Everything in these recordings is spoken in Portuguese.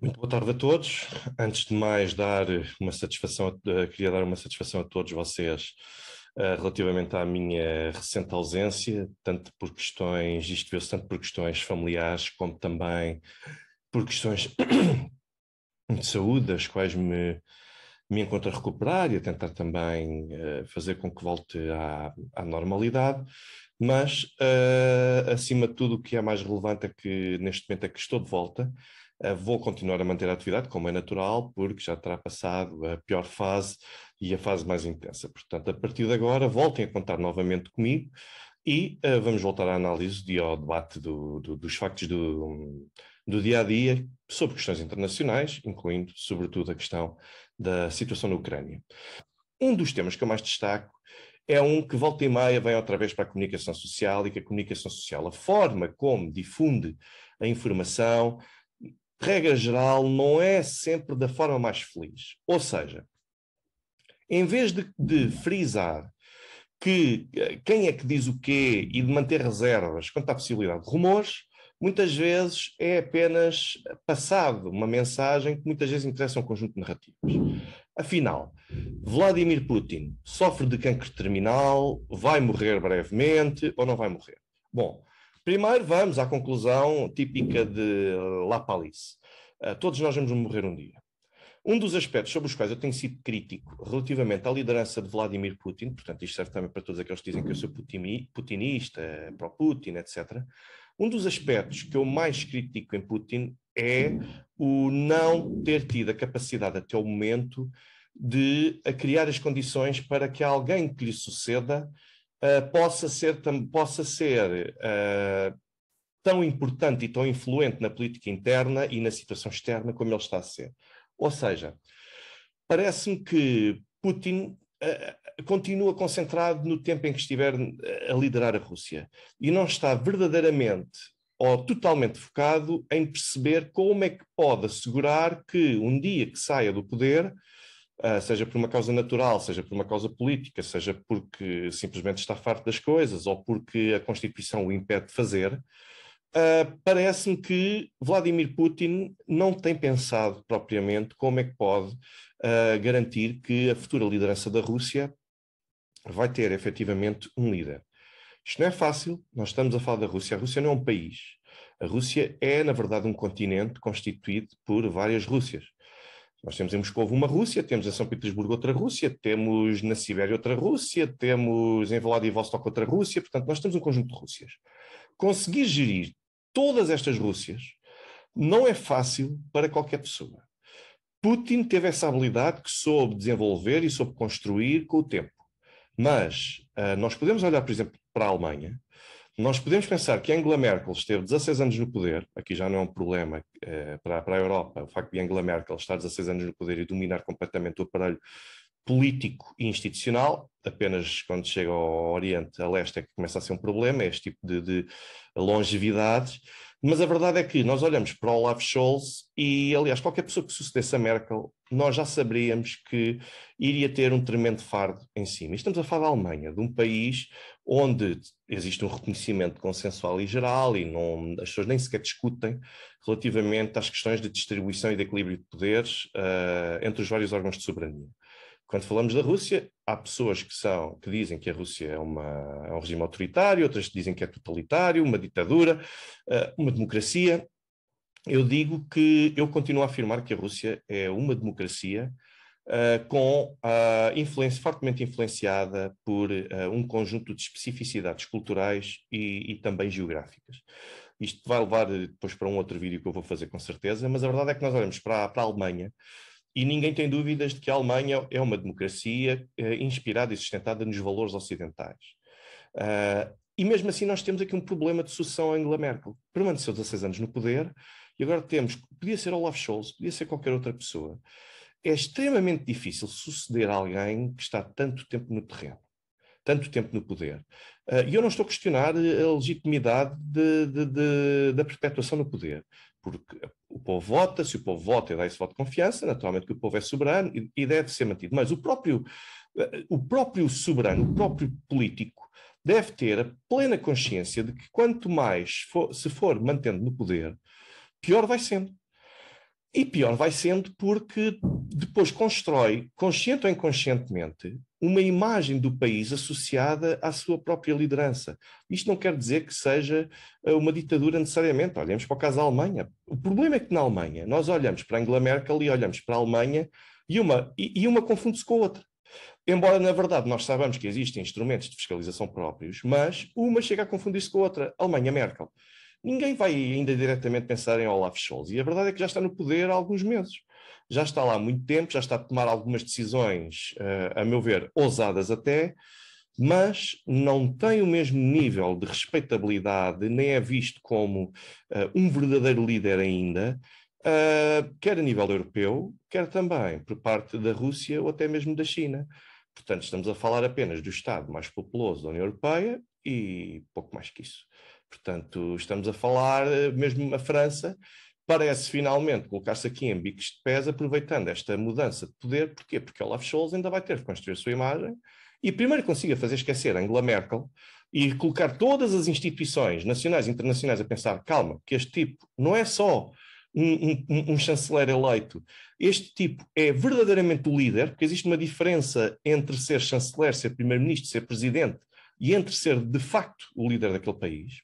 Muito boa tarde a todos. Antes de mais, queria dar uma satisfação a todos vocês relativamente à minha recente ausência, tanto por questões, isto vê-se tanto por questões familiares, como também por questões de saúde, das quais me encontro a recuperar e a tentar também fazer com que volte à normalidade. Mas, acima de tudo, o que é mais relevante é que neste momento é que estou de volta. Vou continuar a manter a atividade, como é natural, porque já terá passado a pior fase e a fase mais intensa. Portanto, a partir de agora, voltem a contar novamente comigo e vamos voltar à análise e ao debate dos factos do dia a dia sobre questões internacionais, incluindo, sobretudo, a questão da situação na Ucrânia. Um dos temas que eu mais destaco é um que volta e meia vem outra vez para a comunicação social, e que a comunicação social, a forma como difunde a informação, regra geral, não é sempre da forma mais feliz. Ou seja, em vez de frisar que quem é que diz o quê e de manter reservas quanto à possibilidade de rumores, muitas vezes é apenas passado uma mensagem que muitas vezes interessa um conjunto de narrativas. Afinal, Vladimir Putin sofre de cancro terminal, vai morrer brevemente ou não vai morrer? Bom, primeiro vamos à conclusão típica de La Palice. Todos nós vamos morrer um dia. Um dos aspectos sobre os quais eu tenho sido crítico relativamente à liderança de Vladimir Putin, portanto isto serve também para todos aqueles que dizem que eu sou putinista, pró-Putin, etc. Um dos aspectos que eu mais critico em Putin é o não ter tido a capacidade até o momento de criar as condições para que alguém que lhe suceda possa ser tão importante e tão influente na política interna e na situação externa como ele está a ser. Ou seja, parece-me que Putin continua concentrado no tempo em que estiver a liderar a Rússia e não está verdadeiramente ou totalmente focado em perceber como é que pode assegurar que um dia que saia do poder, seja por uma causa natural, seja por uma causa política, seja porque simplesmente está farto das coisas ou porque a Constituição o impede de fazer, parece-me que Vladimir Putin não tem pensado propriamente como é que pode garantir que a futura liderança da Rússia vai ter efetivamente um líder. Isto não é fácil, nós estamos a falar da Rússia. A Rússia não é um país. A Rússia é, na verdade, um continente constituído por várias Rússias. Nós temos em Moscou uma Rússia, temos em São Petersburgo outra Rússia, temos na Sibéria outra Rússia, temos em Vladivostok outra Rússia, portanto, nós temos um conjunto de Rússias. Conseguir gerir todas estas Rússias não é fácil para qualquer pessoa. Putin teve essa habilidade que soube desenvolver e soube construir com o tempo. Mas nós podemos olhar, por exemplo, para a Alemanha. Nós podemos pensar que Angela Merkel esteve 16 anos no poder, aqui já não é um problema para a Europa, o facto de Angela Merkel estar 16 anos no poder e dominar completamente o aparelho político e institucional, apenas quando chega ao Oriente, a leste, é que começa a ser um problema, é este tipo de longevidade. Mas a verdade é que nós olhamos para Olaf Scholz e, aliás, qualquer pessoa que sucedesse a Merkel, nós já saberíamos que iria ter um tremendo fardo em cima. E estamos a falar da Alemanha, de um país onde existe um reconhecimento consensual e geral e não, as pessoas nem sequer discutem relativamente às questões de distribuição e de equilíbrio de poderes entre os vários órgãos de soberania. Quando falamos da Rússia, há pessoas que dizem que a Rússia é um regime autoritário, outras que dizem que é totalitário, uma ditadura, uma democracia. Eu digo que eu continuo a afirmar que a Rússia é uma democracia com influência, fortemente influenciada por um conjunto de especificidades culturais e também geográficas. Isto vai levar depois para um outro vídeo que eu vou fazer com certeza, mas a verdade é que nós olhamos para a Alemanha e ninguém tem dúvidas de que a Alemanha é uma democracia inspirada e sustentada nos valores ocidentais. E mesmo assim nós temos aqui um problema de sucessão a Angela Merkel. Permaneceu 16 anos no poder e agora podia ser Olaf Scholz, podia ser qualquer outra pessoa. É extremamente difícil suceder alguém que está tanto tempo no terreno, tanto tempo no poder. E eu não estou a questionar a legitimidade da perpetuação no poder, porque o povo vota, se o povo vota e dá esse voto de confiança, naturalmente que o povo é soberano e deve ser mantido. Mas o próprio soberano, o próprio político, deve ter a plena consciência de que quanto mais se for mantendo no poder, pior vai sendo. E pior vai sendo porque depois constrói, consciente ou inconscientemente, uma imagem do país associada à sua própria liderança. Isto não quer dizer que seja uma ditadura necessariamente. Olhamos para o caso da Alemanha. O problema é que na Alemanha nós olhamos para a Angela Merkel e olhamos para a Alemanha e uma confunde-se com a outra. Embora, na verdade, nós saibamos que existem instrumentos de fiscalização próprios, mas uma chega a confundir-se com a outra, Alemanha-Merkel. Ninguém vai ainda diretamente pensar em Olaf Scholz. E a verdade é que já está no poder há alguns meses. Já está lá há muito tempo, já está a tomar algumas decisões, a meu ver, ousadas até, mas não tem o mesmo nível de respeitabilidade, nem é visto como um verdadeiro líder ainda, quer a nível europeu, quer também por parte da Rússia ou até mesmo da China. Portanto, estamos a falar apenas do Estado mais populoso da União Europeia e pouco mais que isso. Portanto, estamos a falar, mesmo a França, parece finalmente colocar-se aqui em bicos de pés, aproveitando esta mudança de poder. Porquê? Porque Olaf Scholz ainda vai ter que construir a sua imagem e primeiro consiga fazer esquecer Angela Merkel e colocar todas as instituições nacionais e internacionais a pensar, calma, que este tipo não é só um chanceler eleito, este tipo é verdadeiramente o líder, porque existe uma diferença entre ser chanceler, ser primeiro-ministro, ser presidente, e entre ser de facto o líder daquele país.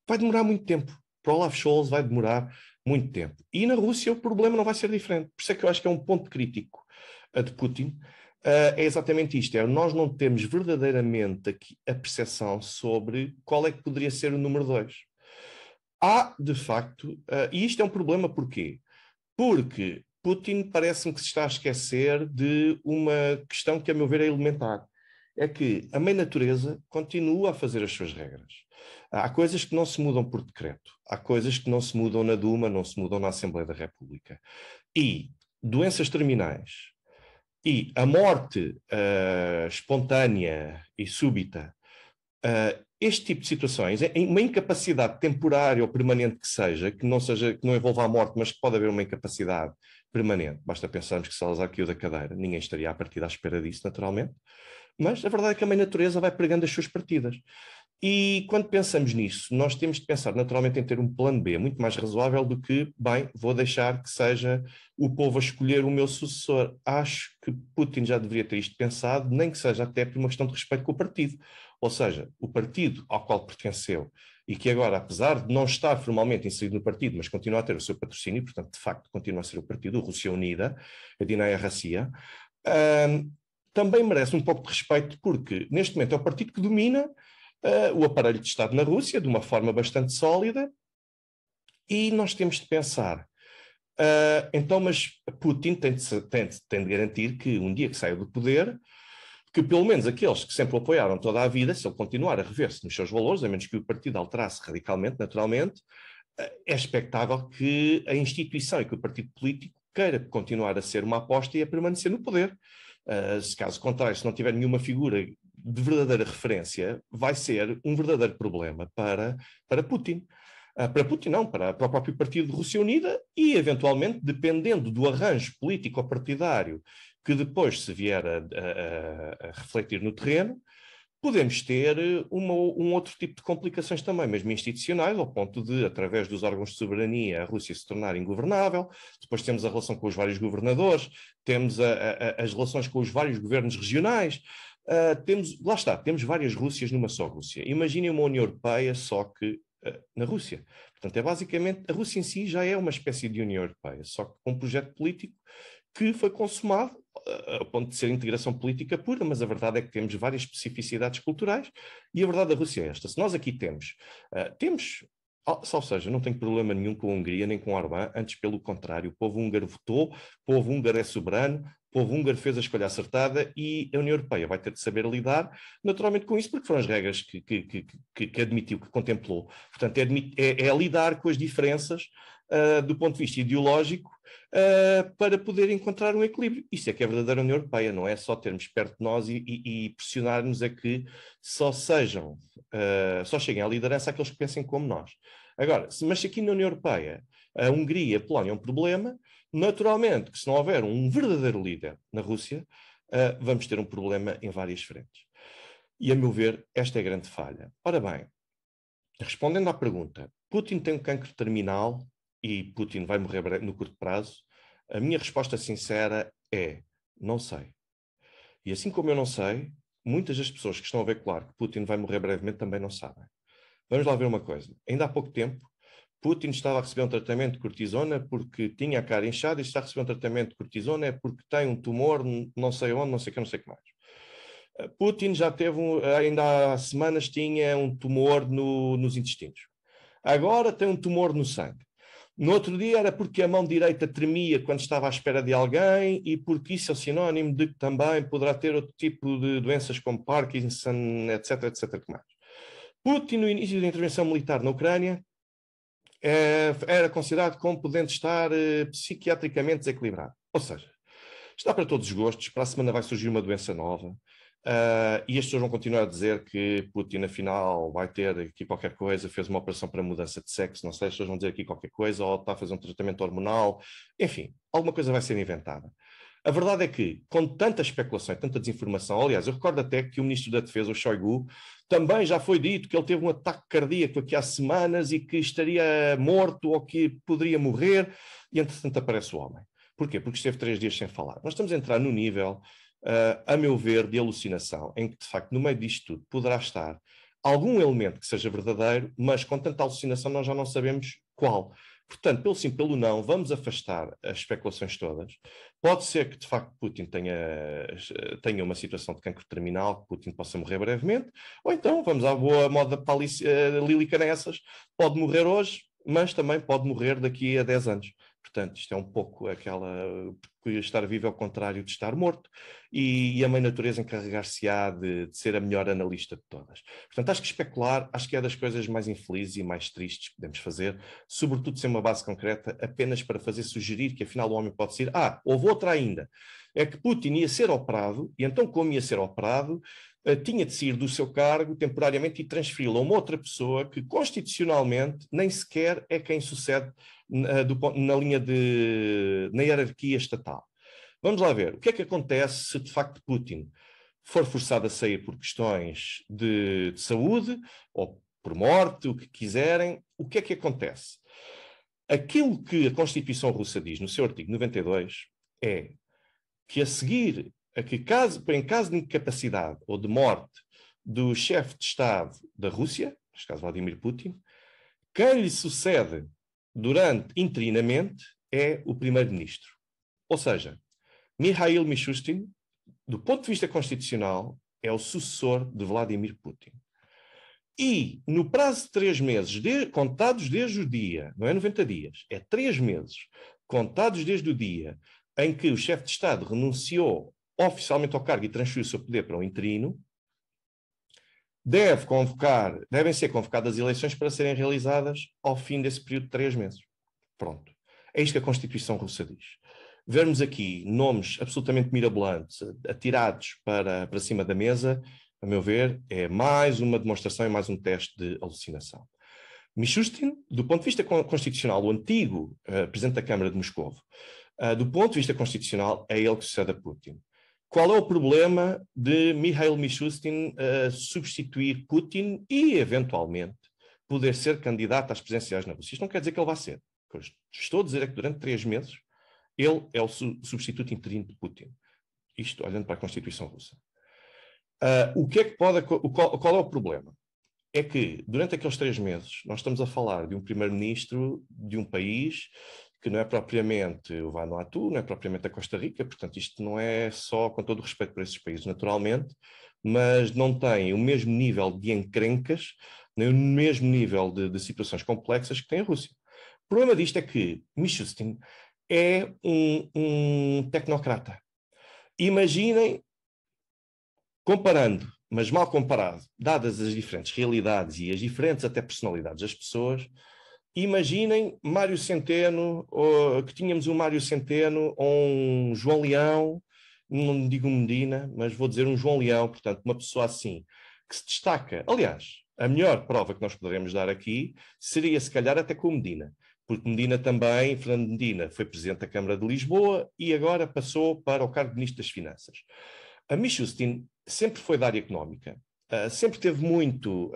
Vai demorar muito tempo. Para Olaf Scholz vai demorar muito tempo. E na Rússia o problema não vai ser diferente. Por isso é que eu acho que é um ponto crítico de Putin. É exatamente isto. Nós não temos verdadeiramente aqui a percepção sobre qual é que poderia ser o número 2. Há, de facto, e isto é um problema porquê? Porque Putin parece-me que se está a esquecer de uma questão que, a meu ver, é elementar. É que a mãe natureza continua a fazer as suas regras. Há coisas que não se mudam por decreto. Há coisas que não se mudam na Duma, não se mudam na Assembleia da República. E doenças terminais e a morte espontânea e súbita, este tipo de situações, uma incapacidade temporária ou permanente que não envolva a morte, mas que pode haver uma incapacidade permanente. Basta pensarmos que Salazar caiu da cadeira, ninguém estaria a partir à espera disso, naturalmente. Mas a verdade é que a mãe natureza vai pregando as suas partidas. E quando pensamos nisso, nós temos de pensar naturalmente em ter um plano B muito mais razoável do que, bem, vou deixar que seja o povo a escolher o meu sucessor. Acho que Putin já deveria ter isto pensado, nem que seja até por uma questão de respeito com o partido. Ou seja, o partido ao qual pertenceu e que agora, apesar de não estar formalmente inserido no partido, mas continua a ter o seu patrocínio, portanto, de facto, continua a ser o partido, a Rússia Unida, a Dinaya Rassia, também merece um pouco de respeito, porque neste momento é o partido que domina o aparelho de Estado na Rússia de uma forma bastante sólida, e nós temos de pensar, então, mas Putin tem de garantir que um dia que saia do poder, que pelo menos aqueles que sempre o apoiaram toda a vida, se ele continuar a rever-se nos seus valores, a menos que o partido alterasse radicalmente, naturalmente, é expectável que a instituição e que o partido político queira continuar a ser uma aposta e a permanecer no poder. Se caso contrário, se não tiver nenhuma figura de verdadeira referência, vai ser um verdadeiro problema para Putin. Para Putin não, para o próprio Partido de Rússia Unida e, eventualmente, dependendo do arranjo político-partidário que depois se vier a refletir no terreno, podemos ter um outro tipo de complicações também, mesmo institucionais, ao ponto de, através dos órgãos de soberania, a Rússia se tornar ingovernável. Depois temos a relação com os vários governadores, temos as relações com os vários governos regionais. Temos várias Rússias numa só Rússia. Imaginem uma União Europeia, só que na Rússia. Portanto, é basicamente, a Rússia em si já é uma espécie de União Europeia, só que com um projeto político que foi consumado a ponto de ser integração política pura, mas a verdade é que temos várias especificidades culturais e a verdade da Rússia é esta. Se nós aqui ou seja, não tenho problema nenhum com a Hungria nem com Orbán, antes pelo contrário, o povo húngaro votou, o povo húngaro é soberano, o povo húngaro fez a escolha acertada e a União Europeia vai ter de saber lidar naturalmente com isso, porque foram as regras que admitiu, que contemplou. Portanto, é lidar com as diferenças do ponto de vista ideológico para poder encontrar um equilíbrio. Isso é que é a verdadeira União Europeia, não é só termos perto de nós e pressionar-nos a que só cheguem à liderança aqueles que pensem como nós. Agora, mas se aqui na União Europeia a Hungria e a Polónia é um problema, naturalmente que se não houver um verdadeiro líder na Rússia, vamos ter um problema em várias frentes. E, a meu ver, esta é a grande falha. Ora bem, respondendo à pergunta, Putin tem um cancro terminal? e Putin vai morrer no curto prazo, a minha resposta sincera é: não sei. E assim como eu não sei, muitas das pessoas que estão a ver claro que Putin vai morrer brevemente também não sabem. Vamos lá ver uma coisa. Ainda há pouco tempo, Putin estava a receber um tratamento de cortisona porque tinha a cara inchada, e está a receber um tratamento de cortisona é porque tem um tumor, não sei onde, não sei o que, não sei o que mais. Putin já teve, ainda há semanas, tinha um tumor nos intestinos. Agora tem um tumor no sangue. No outro dia era porque a mão direita tremia quando estava à espera de alguém e porque isso é sinónimo de que também poderá ter outro tipo de doenças como Parkinson, etc, etc, etc. Putin, no início da intervenção militar na Ucrânia, era considerado como podendo estar psiquiatricamente desequilibrado. Ou seja, está para todos os gostos, para a semana vai surgir uma doença nova, e as pessoas vão continuar a dizer que Putin, afinal, vai ter aqui qualquer coisa, fez uma operação para mudança de sexo, não sei, as pessoas vão dizer aqui qualquer coisa, ou está a fazer um tratamento hormonal, enfim, alguma coisa vai ser inventada. A verdade é que, com tanta especulação e tanta desinformação, aliás, eu recordo até que o ministro da Defesa, o Shoigu, também já foi dito que ele teve um ataque cardíaco aqui há semanas e que estaria morto ou que poderia morrer, e entretanto aparece o homem. Porquê? Porque esteve 3 dias sem falar. Nós estamos a entrar no nível, a meu ver, de alucinação, em que, de facto, no meio disto tudo poderá estar algum elemento que seja verdadeiro, mas com tanta alucinação nós já não sabemos qual. Portanto, pelo sim, pelo não, vamos afastar as especulações todas. Pode ser que, de facto, Putin tenha uma situação de cancro terminal, que Putin possa morrer brevemente, ou então, vamos à boa moda lílica nessas, pode morrer hoje, mas também pode morrer daqui a 10 anos. Portanto, isto é um pouco estar vivo ao contrário de estar morto, e a mãe natureza encarregar-se-á de ser a melhor analista de todas. Portanto, acho que especular, acho que é das coisas mais infelizes e mais tristes que podemos fazer, sobretudo sem uma base concreta, apenas para fazer sugerir que afinal o homem pode ser. Houve outra ainda, é que Putin ia ser operado, e então como ia ser operado, tinha de sair do seu cargo temporariamente e transferi-lo a uma outra pessoa que constitucionalmente nem sequer é quem sucede na hierarquia estatal. Vamos lá ver, o que é que acontece se de facto Putin for forçado a sair por questões de saúde ou por morte, o que quiserem, o que é que acontece? Aquilo que a Constituição Russa diz no seu artigo 92 é que a seguir, em caso de incapacidade ou de morte do chefe de Estado da Rússia, neste caso Vladimir Putin, quem lhe sucede interinamente é o primeiro-ministro. Ou seja, Mikhail Mishustin, do ponto de vista constitucional, é o sucessor de Vladimir Putin. E, no prazo de 3 meses, contados desde o dia, não é 90 dias, é 3 meses, contados desde o dia em que o chefe de Estado renunciou oficialmente ao cargo e transferiu o seu poder para um interino, devem ser convocadas eleições para serem realizadas ao fim desse período de 3 meses. Pronto. É isto que a Constituição Russa diz. Vermos aqui nomes absolutamente mirabolantes atirados para cima da mesa, a meu ver, é mais uma demonstração e mais um teste de alucinação. Mishustin, do ponto de vista constitucional, o antigo presidente da Câmara de Moscovo, do ponto de vista constitucional, é ele que sucede a Putin. Qual é o problema de Mikhail Mishustin substituir Putin e, eventualmente, poder ser candidato às presidenciais na Rússia? Isto não quer dizer que ele vá ser. O que eu estou a dizer é que durante 3 meses ele é o substituto interino de Putin. Isto olhando para a Constituição Russa. Qual é o problema? É que durante aqueles 3 meses nós estamos a falar de um primeiro-ministro de um país que não é propriamente o Vanuatu, não é propriamente a Costa Rica, portanto isto não é só com todo o respeito para esses países naturalmente, mas não tem o mesmo nível de encrencas, nem o mesmo nível de situações complexas que tem a Rússia. O problema disto é que Mishustin é um tecnocrata. Imaginem, comparando, mas mal comparado, dadas as diferentes realidades e as diferentes até personalidades das pessoas, imaginem Mário Centeno, que tínhamos um Mário Centeno ou um João Leão, não digo Medina, mas vou dizer um João Leão, portanto, uma pessoa assim, que se destaca. Aliás, a melhor prova que nós poderemos dar aqui seria, se calhar, até com Medina, porque Medina também, Fernando Medina, foi presidente da Câmara de Lisboa e agora passou para o cargo de Ministro das Finanças. A Mishustin sempre foi da área económica sempre teve muito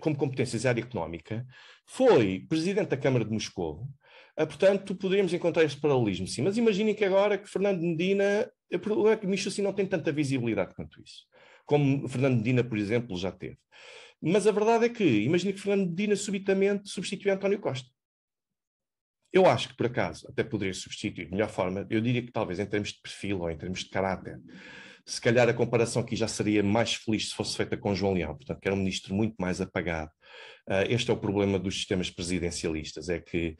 como competências a área económica, foi presidente da Câmara de Moscovo. Portanto, poderíamos encontrar este paralelismo, sim. Mas imaginem que agora que Fernando Medina, o problema é que Mishustin não tem tanta visibilidade quanto isso, como Fernando Medina, por exemplo, já teve. Mas a verdade é que, imaginem que Fernando Medina subitamente substitui António Costa. Eu acho que, por acaso, até poderia substituir de melhor forma, eu diria que talvez em termos de perfil ou em termos de caráter, se calhar a comparação aqui já seria mais feliz se fosse feita com João Leão, portanto, que era um ministro muito mais apagado. Este é o problema dos sistemas presidencialistas, é que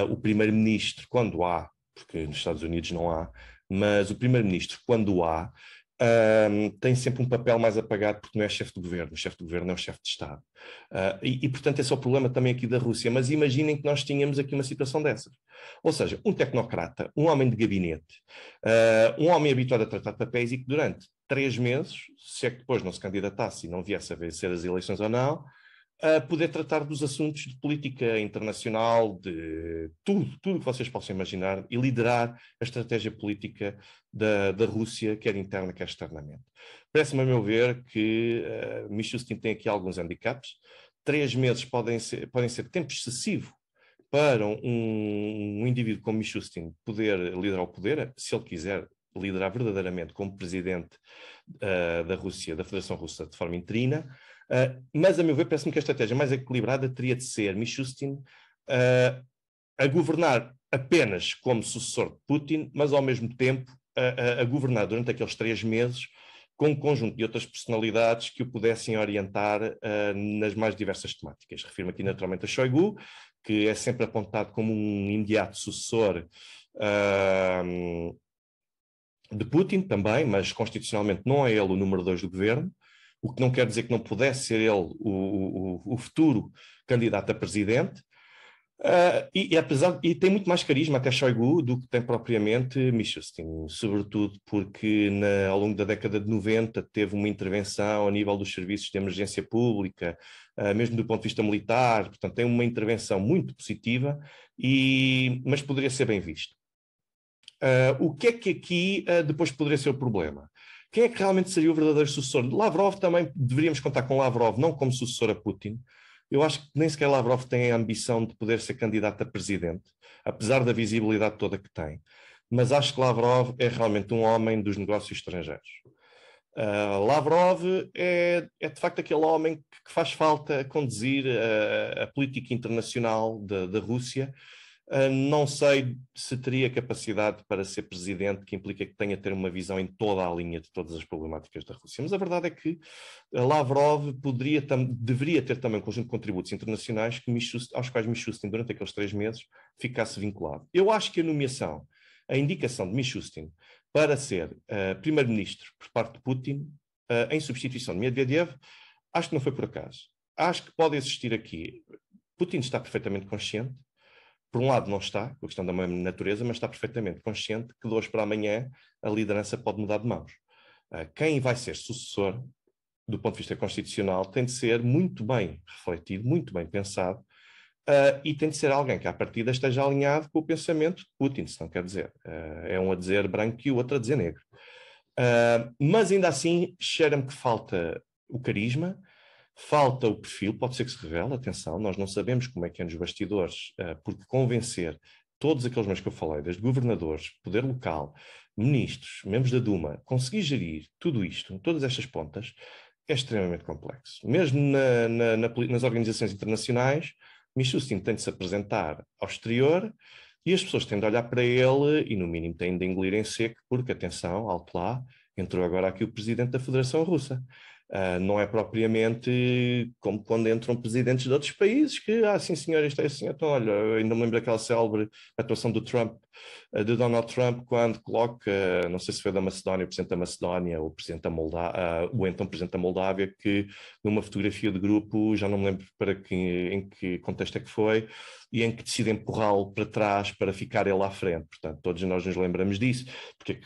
o primeiro-ministro, quando há, porque nos Estados Unidos não há, mas o primeiro-ministro, quando há, tem sempre um papel mais apagado porque não é chefe de governo, o chefe de governo é o chefe de Estado. Portanto, esse é o problema também aqui da Rússia. Mas imaginem que nós tínhamos aqui uma situação dessas. Ou seja, um tecnocrata, um homem de gabinete, um homem habituado a tratar de papéis e que durante 3 meses, se é que depois não se candidatasse e não viesse a vencer as eleições ou não, a poder tratar dos assuntos de política internacional, de tudo que vocês possam imaginar e liderar a estratégia política da Rússia, quer interna, quer externamente. Parece-me, a meu ver, que Mishustin tem aqui alguns handicaps. 3 meses podem ser tempo excessivo para um indivíduo como Mishustin poder liderar o poder, se ele quiser liderar verdadeiramente como presidente da Rússia, da Federação Russa, de forma interina. Mas, a meu ver, parece-me que a estratégia mais equilibrada teria de ser Mishustin a governar apenas como sucessor de Putin, mas ao mesmo tempo a governar durante aqueles 3 meses com um conjunto de outras personalidades que o pudessem orientar nas mais diversas temáticas. Refiro-me aqui naturalmente a Shoigu, que é sempre apontado como um imediato sucessor de Putin também, mas constitucionalmente não é ele o número 2 do governo, o que não quer dizer que não pudesse ser ele o futuro candidato a presidente. E tem muito mais carisma até Shoigu do que tem propriamente Mishustin, sobretudo porque ao longo da década de 90 teve uma intervenção a nível dos serviços de emergência pública, mesmo do ponto de vista militar, portanto tem uma intervenção muito positiva, mas poderia ser bem visto. O que é que aqui depois poderia ser o problema? Quem é que realmente seria o verdadeiro sucessor? Lavrov também deveríamos contar com Lavrov, não como sucessor a Putin. Eu acho que nem sequer Lavrov tem a ambição de poder ser candidato a presidente, apesar da visibilidade toda que tem. Mas acho que Lavrov é realmente um homem dos negócios estrangeiros. Lavrov é de facto aquele homem que faz falta conduzir a política internacional da Rússia. Não sei se teria capacidade para ser presidente, que implica que tenha de ter uma visão em toda a linha de todas as problemáticas da Rússia. Mas a verdade é que Lavrov deveria ter também um conjunto de contributos internacionais aos quais Mishustin, durante aqueles 3 meses, ficasse vinculado. Eu acho que a indicação de Mishustin para ser primeiro-ministro por parte de Putin, em substituição de Medvedev, acho que não foi por acaso. Acho que pode existir aqui. Putin está perfeitamente consciente. Por um lado não está, com a questão da mesma natureza, mas está perfeitamente consciente que de hoje para amanhã a liderança pode mudar de mãos. Quem vai ser sucessor, do ponto de vista constitucional, tem de ser muito bem refletido, muito bem pensado, e tem de ser alguém que à partida esteja alinhado com o pensamento de Putin, se não quer dizer. É um a dizer branco e o outro a dizer negro. Mas ainda assim, cheira-me que falta o carisma, falta o perfil, pode ser que se revele, atenção, nós não sabemos como é que é nos bastidores, porque convencer todos aqueles meus que eu falei, desde governadores, poder local, ministros, membros da Duma, conseguir gerir tudo isto, todas estas pontas, é extremamente complexo. Mesmo nas organizações internacionais, Mishustin tem de se apresentar ao exterior e as pessoas têm de olhar para ele e, no mínimo, têm de engolir em seco, porque, atenção, alto lá, entrou agora aqui o presidente da Federação Russa. Não é propriamente como quando entram presidentes de outros países que, sim senhor, isto é assim, então olha, eu ainda me lembro daquela célebre atuação de Donald Trump, quando coloca, não sei se foi da Macedónia, o presidente da Macedónia, ou o então presidente da Moldávia, que numa fotografia de grupo, já não me lembro em que contexto é que foi, e em que decide empurrá-lo para trás para ficar ele à frente. Portanto, todos nós nos lembramos disso. Porque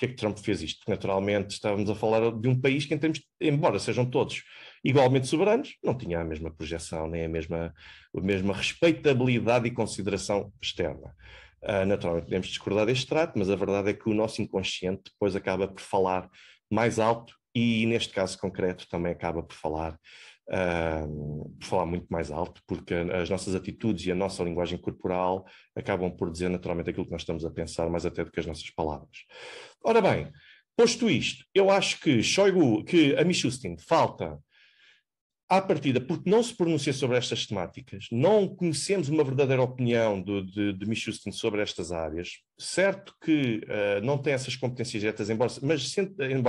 é que Trump fez isto? Porque, naturalmente, estávamos a falar de um país que, embora sejam todos igualmente soberanos, não tinha a mesma projeção, nem a mesma respeitabilidade e consideração externa. Naturalmente, podemos discordar deste trato, mas a verdade é que o nosso inconsciente depois acaba por falar mais alto e neste caso concreto também acaba por falar muito mais alto, porque as nossas atitudes e a nossa linguagem corporal acabam por dizer naturalmente aquilo que nós estamos a pensar, mais até do que as nossas palavras. Ora bem, posto isto, eu acho que a Mishustin falta à partida, porque não se pronuncia sobre estas temáticas, não conhecemos uma verdadeira opinião de Mishustin sobre estas áreas. Certo que não tem essas competências diretas, embora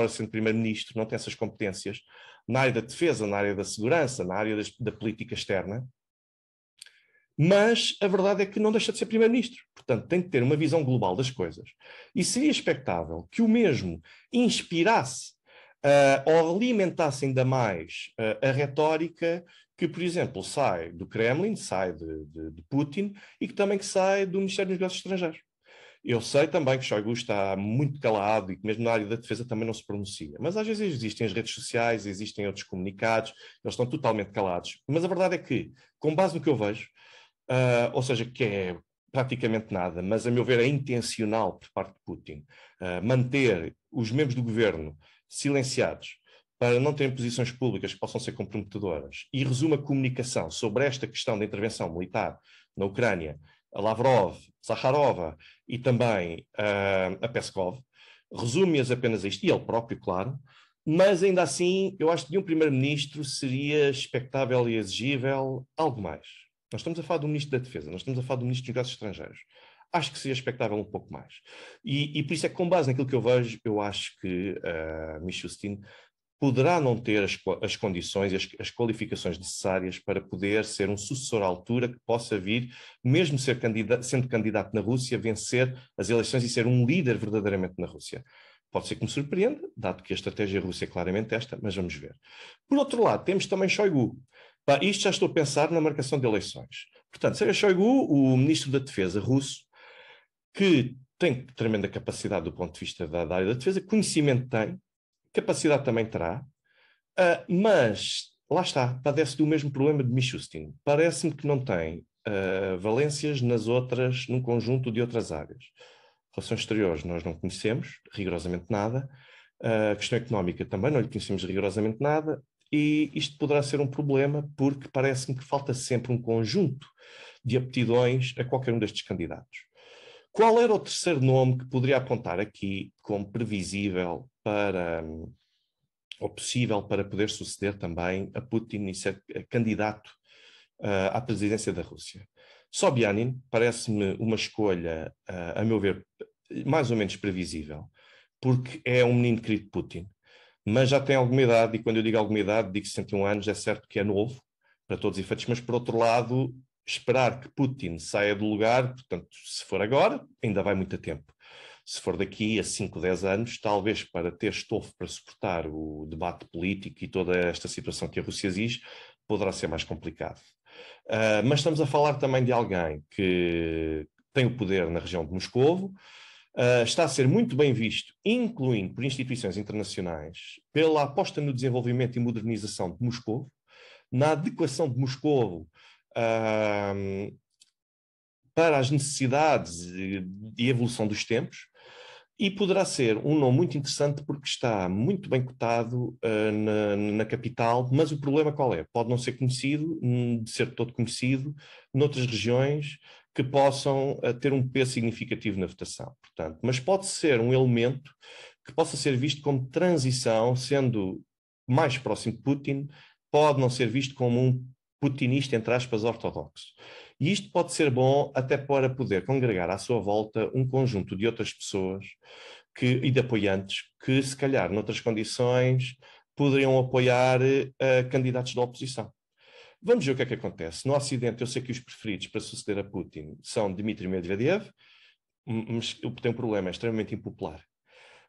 sendo primeiro-ministro, não tem essas competências na área da defesa, na área da segurança, na área da política externa, mas a verdade é que não deixa de ser primeiro-ministro. Portanto, tem que ter uma visão global das coisas. E seria expectável que o mesmo inspirasse ou alimentasse ainda mais a retórica que, por exemplo, sai do Kremlin, sai de Putin e que também sai do Ministério dos Negócios Estrangeiros. Eu sei também que Shoigu está muito calado e que mesmo na área da defesa também não se pronuncia. Mas às vezes existem as redes sociais, existem outros comunicados, eles estão totalmente calados. Mas a verdade é que, com base no que eu vejo, ou seja, que é praticamente nada, mas a meu ver é intencional por parte de Putin, manter os membros do governo silenciados para não terem posições públicas que possam ser comprometedoras e resume a comunicação sobre esta questão da intervenção militar na Ucrânia a Lavrov, Zakharova e também a Peskov, resume-as apenas a isto, e ele próprio, claro, mas ainda assim eu acho que de um primeiro-ministro seria expectável e exigível algo mais. Nós estamos a falar do Ministro da Defesa, nós estamos a falar do Ministro dos Negócios Estrangeiros. Acho que seria expectável um pouco mais. E por isso é que, com base naquilo que eu vejo, eu acho que Mishustin poderá não ter as condições e as qualificações necessárias para poder ser um sucessor à altura que possa vir, mesmo sendo candidato na Rússia, vencer as eleições e ser um líder verdadeiramente na Rússia. Pode ser que me surpreenda, dado que a estratégia russa é claramente esta, mas vamos ver. Por outro lado, temos também Shoigu. Isto já estou a pensar na marcação de eleições. Portanto, seria Shoigu, o ministro da Defesa russo, que tem tremenda capacidade do ponto de vista da área da defesa, conhecimento tem, capacidade também terá, mas lá está, padece do mesmo problema de Mishustin. Parece-me que não tem valências num conjunto de outras áreas. Relações exteriores nós não conhecemos rigorosamente nada, a questão económica também não lhe conhecemos rigorosamente nada, e isto poderá ser um problema porque parece-me que falta sempre um conjunto de aptidões a qualquer um destes candidatos. Qual era o terceiro nome que poderia apontar aqui como previsível ou possível para poder suceder também a Putin e ser candidato à presidência da Rússia? Sobyanin parece-me uma escolha, a meu ver, mais ou menos previsível, porque é um menino querido de Putin, mas já tem alguma idade, e quando eu digo alguma idade, digo 61 anos, é certo que é novo, para todos os efeitos, mas por outro lado, esperar que Putin saia do lugar, portanto, se for agora, ainda vai muito a tempo. Se for daqui a 5, 10 anos, talvez para ter estofo para suportar o debate político e toda esta situação que a Rússia exige, poderá ser mais complicado. Mas estamos a falar também de alguém que tem o poder na região de Moscovo, está a ser muito bem visto, incluindo por instituições internacionais, pela aposta no desenvolvimento e modernização de Moscovo, na adequação de Moscovo para as necessidades e evolução dos tempos, e poderá ser um nome muito interessante porque está muito bem cotado na capital, mas o problema qual é? Pode não ser conhecido, de ser todo conhecido, noutras regiões que possam ter um peso significativo na votação. Portanto, mas pode ser um elemento que possa ser visto como transição, sendo mais próximo de Putin, pode não ser visto como um putinista, entre aspas, ortodoxo. E isto pode ser bom até para poder congregar à sua volta um conjunto de outras pessoas e de apoiantes que, se calhar, noutras condições, poderiam apoiar candidatos da oposição. Vamos ver o que é que acontece. No Ocidente, eu sei que os preferidos para suceder a Putin são Dmitry Medvedev, mas tem um problema, é extremamente impopular.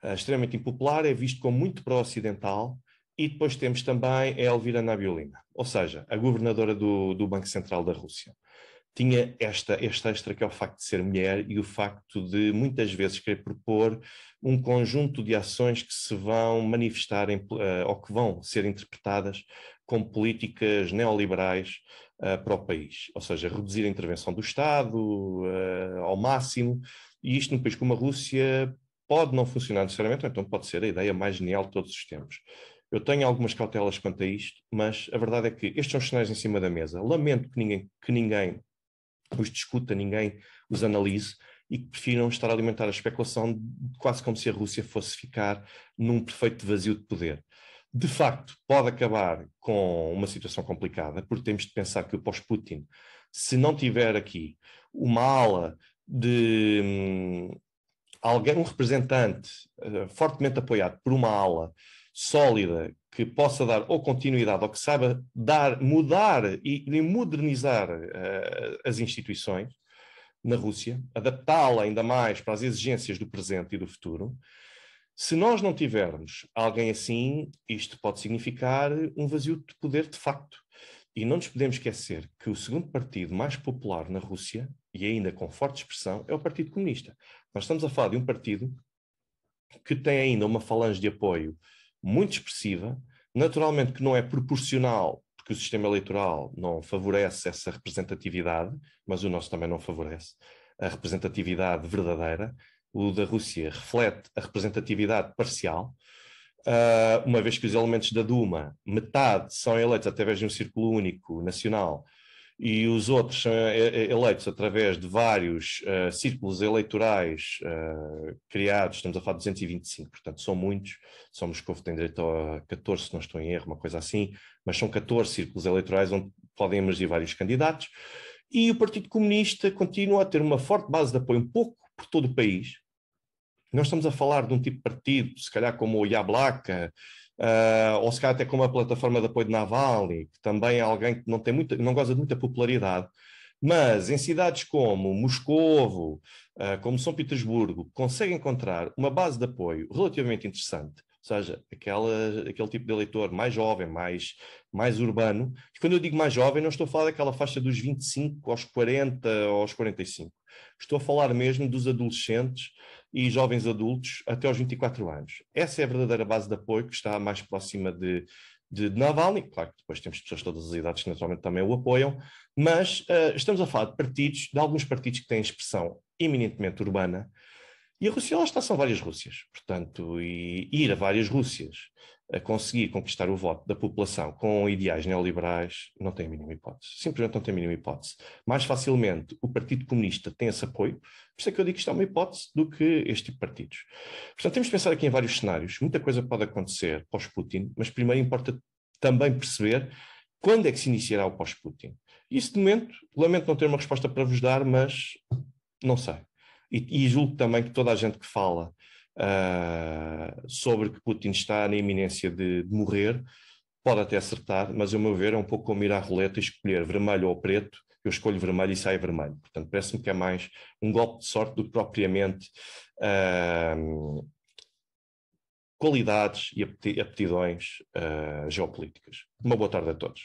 Extremamente impopular, é visto como muito pró-ocidental, e depois temos também a Elvira Nabiulina, ou seja, a governadora do Banco Central da Rússia. Tinha este extra que é o facto de ser mulher e o facto de muitas vezes querer propor um conjunto de ações que se vão manifestar ou que vão ser interpretadas como políticas neoliberais para o país, ou seja, reduzir a intervenção do Estado ao máximo, e isto num país como a Rússia pode não funcionar necessariamente, ou então pode ser a ideia mais genial de todos os tempos. Eu tenho algumas cautelas quanto a isto, mas a verdade é que estes são os cenários em cima da mesa. Lamento que ninguém os discuta, ninguém os analise e que prefiram estar a alimentar a especulação quase como se a Rússia fosse ficar num perfeito vazio de poder. De facto, pode acabar com uma situação complicada, porque temos de pensar que o pós-Putin, se não tiver aqui uma ala de alguém, um representante fortemente apoiado por uma ala sólida que possa dar ou continuidade ou que saiba dar, mudar e modernizar as instituições na Rússia, adaptá-la ainda mais para as exigências do presente e do futuro. Se nós não tivermos alguém assim, isto pode significar um vazio de poder de facto. E não nos podemos esquecer que o segundo partido mais popular na Rússia, e ainda com forte expressão, é o Partido Comunista. Nós estamos a falar de um partido que tem ainda uma falange de apoio muito expressiva, naturalmente que não é proporcional, porque o sistema eleitoral não favorece essa representatividade, mas o nosso também não favorece a representatividade verdadeira. O da Rússia reflete a representatividade parcial, uma vez que os elementos da Duma, metade são eleitos através de um círculo único nacional e os outros são eleitos através de vários círculos eleitorais criados, estamos a falar de 225, portanto são muitos, São Moscovo tem direito a 14, se não estou em erro, uma coisa assim, mas são 14 círculos eleitorais onde podem emergir vários candidatos, e o Partido Comunista continua a ter uma forte base de apoio um pouco por todo o país. Nós estamos a falar de um tipo de partido, se calhar como o Yablaka, ou se calhar até como a plataforma de apoio de Navalny, que também é alguém que não goza de muita popularidade, mas em cidades como Moscovo, como São Petersburgo, consegue encontrar uma base de apoio relativamente interessante, ou seja, aquele tipo de eleitor mais jovem, mais urbano. E quando eu digo mais jovem, não estou a falar daquela faixa dos 25 aos 40 ou aos 45. Estou a falar mesmo dos adolescentes e jovens adultos até aos 24 anos. Essa é a verdadeira base de apoio que está mais próxima de Navalny. Claro que depois temos pessoas de todas as idades que naturalmente também o apoiam, mas estamos a falar de alguns partidos que têm expressão eminentemente urbana, e a Rússia, lá está, são várias Rússias. Portanto, e ir a várias Rússias a conseguir conquistar o voto da população com ideais neoliberais não tem a mínima hipótese. Simplesmente não tem a mínima hipótese. Mais facilmente o Partido Comunista tem esse apoio, por isso é que eu digo que isto é uma hipótese, do que este tipo de partidos. Portanto, temos de pensar aqui em vários cenários. Muita coisa pode acontecer pós-Putin, mas primeiro importa também perceber quando é que se iniciará o pós-Putin. E isso, de momento, lamento não ter uma resposta para vos dar, mas não sei. E julgo também que toda a gente que fala sobre que Putin está na iminência de morrer pode até acertar, mas, a meu ver, é um pouco como ir à roleta e escolher vermelho ou preto. Eu escolho vermelho e sai vermelho. Portanto, parece-me que é mais um golpe de sorte do que propriamente qualidades e aptidões geopolíticas. Uma boa tarde a todos.